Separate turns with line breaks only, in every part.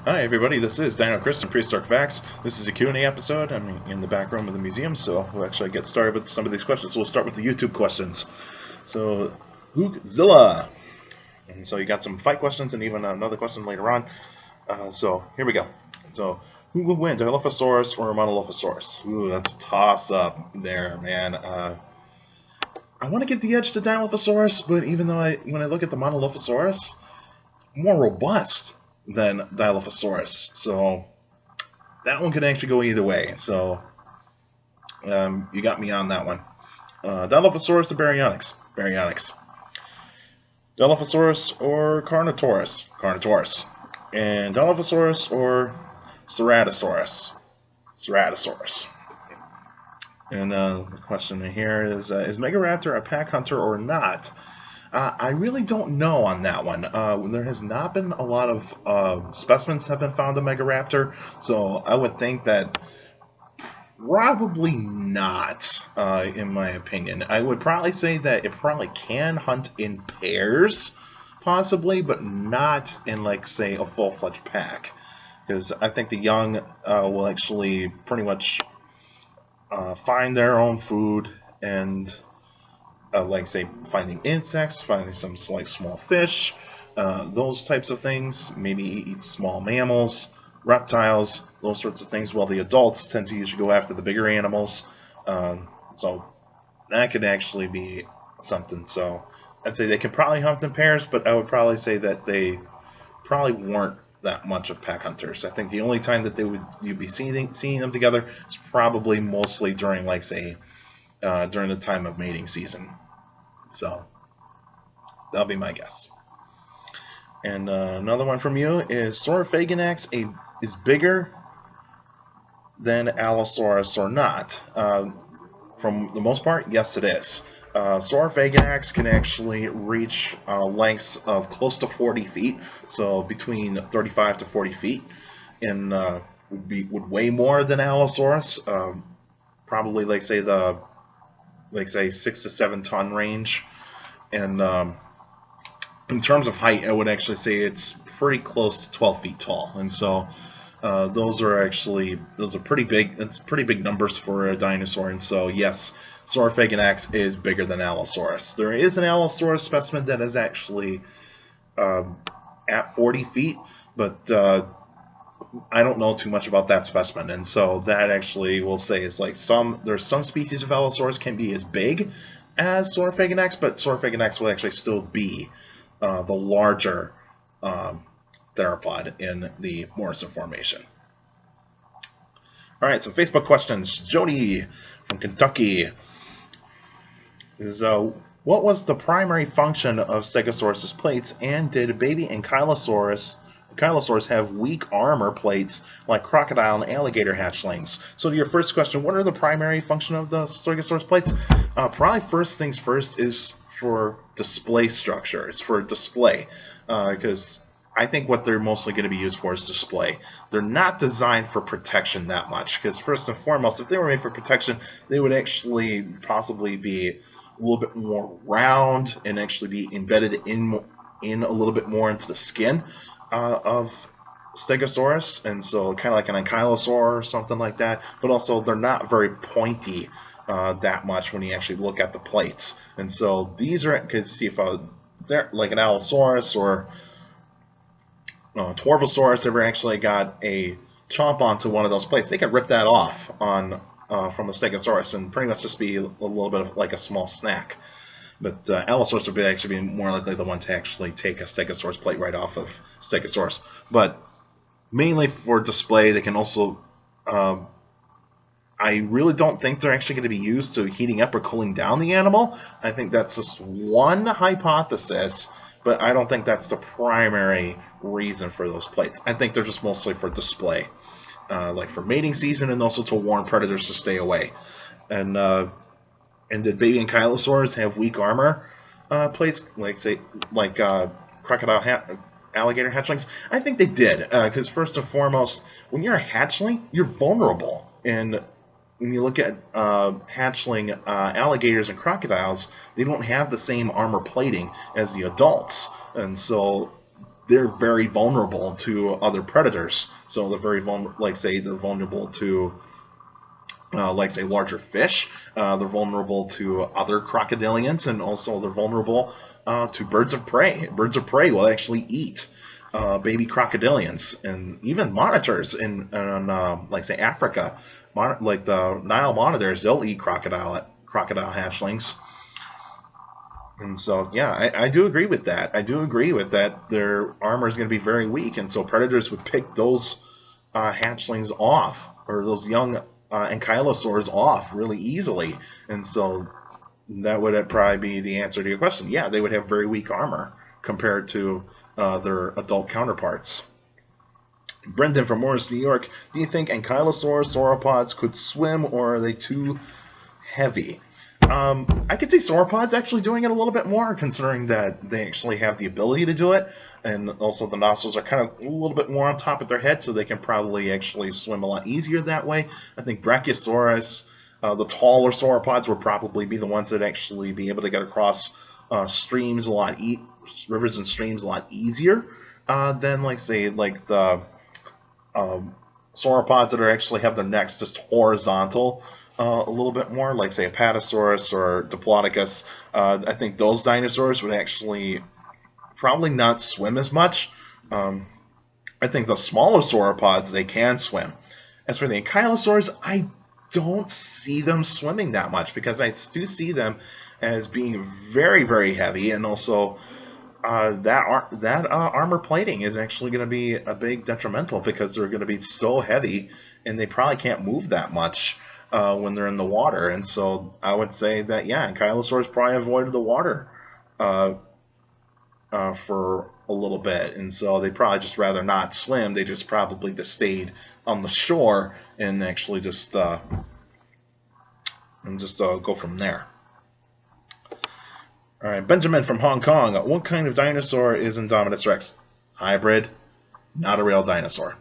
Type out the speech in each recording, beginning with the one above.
Hi everybody, this is Dino Chris from Prehistoric Facts. This is a Q&A episode. I'm in the back room of the museum, so we'll actually get started with some of these questions. So we'll start with the YouTube questions. So, Hookzilla. And so you got some fight questions and even another question later on. So here we go. So, who would win, Dilophosaurus or Monolophosaurus? Ooh, that's a toss-up there, man. I want to give the edge to Dilophosaurus, but even though when I look at the Monolophosaurus, more robust than Dilophosaurus, so that one could actually go either way. So you got me on that one. Dilophosaurus or Baryonyx? Baryonyx. Dilophosaurus or Carnotaurus? Carnotaurus. And Dilophosaurus or Ceratosaurus? Ceratosaurus. And the question here is Megaraptor a pack hunter or not? I really don't know on that one. There has not been a lot of specimens have been found of Megaraptor, so I would think that probably not, in my opinion. I would probably say that it probably can hunt in pairs, possibly, but not in, like, say, a full-fledged pack. Because I think the young will actually pretty much find their own food and like say finding insects, finding some like small fish, those types of things. Maybe eat small mammals, reptiles, those sorts of things. While the adults tend to usually go after the bigger animals. So that could actually be something. So I'd say they can probably hunt in pairs, but I would probably say that they probably weren't that much of pack hunters. I think the only time that you'd be seeing them together is probably mostly during, like, say, during the time of mating season. So that'll be my guess. And another one from you is Faganax is bigger than Allosaurus or not? From the most part, yes, it is. Faganax can actually reach lengths of close to 40 feet, so between 35 to 40 feet, and would weigh more than Allosaurus. Probably like say 6 to 7 ton range. And in terms of height, I would actually say it's pretty close to 12 feet tall. And so those are pretty big. It's pretty big numbers for a dinosaur. And so yes, Faganax is bigger than Allosaurus. There is an Allosaurus specimen that is actually at 40 feet, but I don't know too much about that specimen, and so that actually will say is like there's some species of Allosaurus can be as big as Faganax, but Faganax will actually still be the larger theropod in the Morrison Formation. All right, so Facebook questions. Jody from Kentucky is what was the primary function of Stegosaurus' plates, and did baby Ankylosaurs have weak armor plates like crocodile and alligator hatchlings? So to your first question, what are the primary function of the Stegosaurus plates? Probably first things first is for display structure. It's for display, because I think what they're mostly going to be used for is display. They're not designed for protection that much, because first and foremost, if they were made for protection, they would actually possibly be a little bit more round and actually be embedded in a little bit more into the skin of Stegosaurus, and so kind of like an Ankylosaur or something like that. But also, they're not very pointy that much when you actually look at the plates. And so these are, because see, if they're like an Allosaurus or Torvosaurus ever actually got a chomp onto one of those plates, they could rip that off on from a Stegosaurus and pretty much just be a little bit of like a small snack. But Allosaurus would actually be more likely the one to actually take a Stegosaurus plate right off of Stegosaurus. But mainly for display, they can also... I really don't think they're actually going to be used to heating up or cooling down the animal. I think that's just one hypothesis, but I don't think that's the primary reason for those plates. I think they're just mostly for display, like for mating season, and also to warn predators to stay away. And did baby Ankylosaurs have weak armor plates, like crocodile alligator hatchlings? I think they did, because first and foremost, when you're a hatchling, you're vulnerable. And when you look at hatchling alligators and crocodiles, they don't have the same armor plating as the adults. And so they're very vulnerable to other predators. So they're very like say they're vulnerable to like say larger fish. They're vulnerable to other crocodilians, and also they're vulnerable to birds of prey. Birds of prey will actually eat baby crocodilians, and even monitors in like say Africa, like the Nile monitors, they'll eat crocodile hatchlings. And so, yeah, I do agree with that. I do agree with that. Their armor is going to be very weak, and so predators would pick those hatchlings off, or those young Ankylosaurs off really easily. And so that would probably be the answer to your question. Yeah, they would have very weak armor compared to their adult counterparts. Brendan from Morris, New York. Do you think Ankylosaurs, sauropods could swim, or are they too heavy? I could see sauropods actually doing it a little bit more, considering that they actually have the ability to do it, and also the nostrils are kind of a little bit more on top of their head, so they can probably actually swim a lot easier that way. I think Brachiosaurus, the taller sauropods, would probably be the ones that actually be able to get across streams a lot, rivers and streams a lot easier than, like, say, like the sauropods that are actually have their necks just horizontal. A little bit more, like say Apatosaurus or Diplodocus. I think those dinosaurs would actually probably not swim as much. I think the smaller sauropods, they can swim. As for the Ankylosaurs, I don't see them swimming that much, because I do see them as being very, very heavy, and also that armor plating is actually going to be a big detrimental, because they're going to be so heavy, and they probably can't move that much when they're in the water. And so I would say that, yeah, Ankylosaurs probably avoided the water for a little bit, and so they'd probably just rather not swim. They just probably just stayed on the shore and actually just go from there. All right, Benjamin from Hong Kong. What kind of dinosaur is Indominus Rex? Hybrid, not a real dinosaur.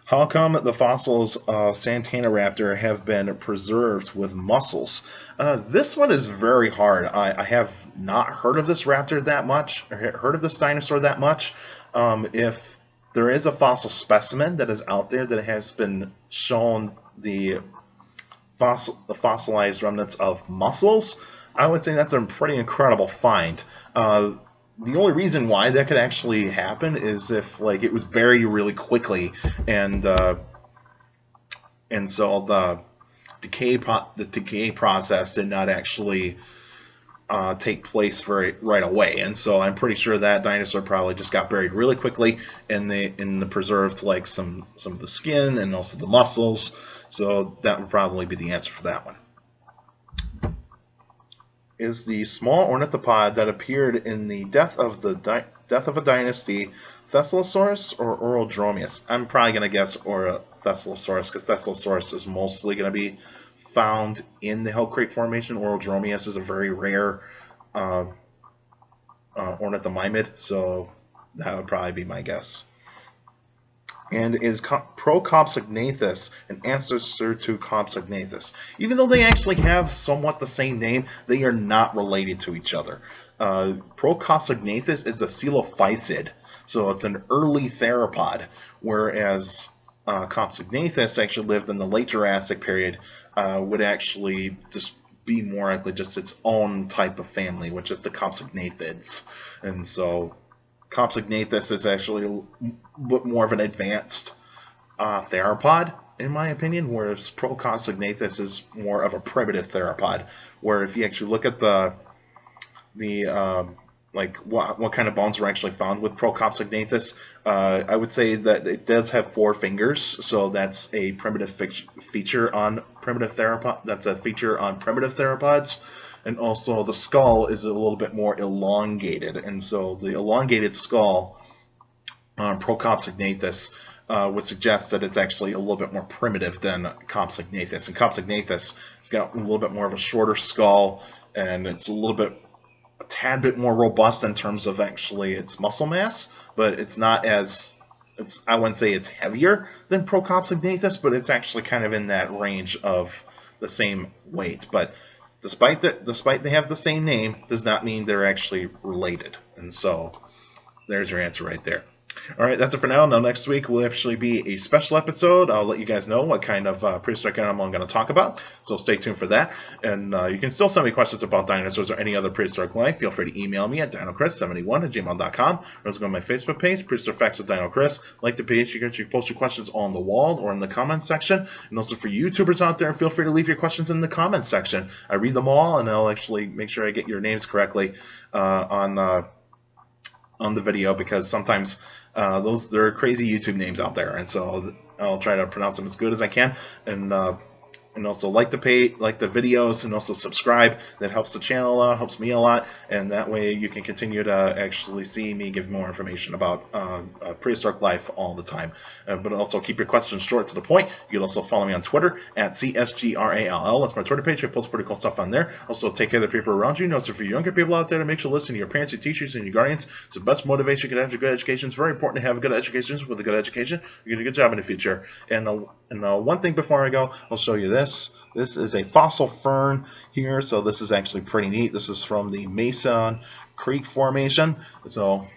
How come the fossils of Santana-raptor have been preserved with muscles? This one is very hard. I have not heard of this raptor that much, or heard of this dinosaur that much. If there is a fossil specimen that is out there that has been shown the fossilized remnants of muscles, I would say that's a pretty incredible find. The only reason why that could actually happen is if, like, it was buried really quickly, and so the decay process did not actually take place right away. And so I'm pretty sure that dinosaur probably just got buried really quickly, and they preserved, like, some of the skin and also the muscles. So that would probably be the answer for that one. Is the small ornithopod that appeared in the Death of a Dynasty Thescelosaurus or Orodromius? I'm probably going to guess Thescelosaurus, because Thescelosaurus is mostly going to be found in the Hell Creek Formation. Orodromius is a very rare ornithomimid, so that would probably be my guess. And is Procompsognathus an ancestor to Compsognathus? Even though they actually have somewhat the same name, they are not related to each other. Procompsognathus is a coelophysid, so it's an early theropod, whereas Compsognathus actually lived in the late Jurassic period, would actually just be more likely just its own type of family, which is the Compsognathids. And so Compsognathus is actually a bit more of an advanced theropod, in my opinion, whereas Procompsognathus is more of a primitive theropod, where if you actually look at like what kind of bones were actually found with Procompsognathus, I would say that it does have 4 fingers, so that's a primitive feature on primitive theropod. That's a feature on primitive theropods. And also the skull is a little bit more elongated, and so the elongated skull on Procompsognathus would suggest that it's actually a little bit more primitive than Compsognathus. And Compsognathus has got a little bit more of a shorter skull, and it's a tad bit more robust in terms of actually its muscle mass, but it's not as, I wouldn't say it's heavier than Procompsognathus, but it's actually kind of in that range of the same weight. But despite they have the same name, does not mean they're actually related. And so There's your answer right there. All right, that's it for now. Now, next week will actually be a special episode. I'll let you guys know what kind of prehistoric animal I'm going to talk about, so stay tuned for that. And you can still send me questions about dinosaurs or any other prehistoric life. Feel free to email me at dinocris71@gmail.com, or just go to my Facebook page, Prehistoric Facts with Dino Chris. Like the page, you can post your questions on the wall or in the comments section. And also for YouTubers out there, feel free to leave your questions in the comments section. I read them all, and I'll actually make sure I get your names correctly on the video, because sometimes there are crazy YouTube names out there, and so I'll try to pronounce them as good as I can. And also like the page, like the videos, and also subscribe. That helps the channel a lot, helps me a lot, and that way you can continue to actually see me give more information about prehistoric life all the time. But also keep your questions short to the point. You can also follow me on Twitter at CSGRALL. That's my Twitter page. I post pretty cool stuff on there. Also take care of the people around you. Also for you younger people out there, to make sure to listen to your parents, your teachers, and your guardians. It's the best motivation you can have for good education. It's very important to have a good education. With a good education, you get a good job in the future. And one thing before I go, I'll show you this. This is a fossil fern here, so this is actually pretty neat. This is from the Mason Creek Formation, so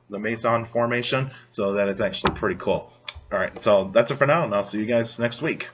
the Mason Formation, so that is actually pretty cool. All right, so that's it for now, and I'll see you guys next week.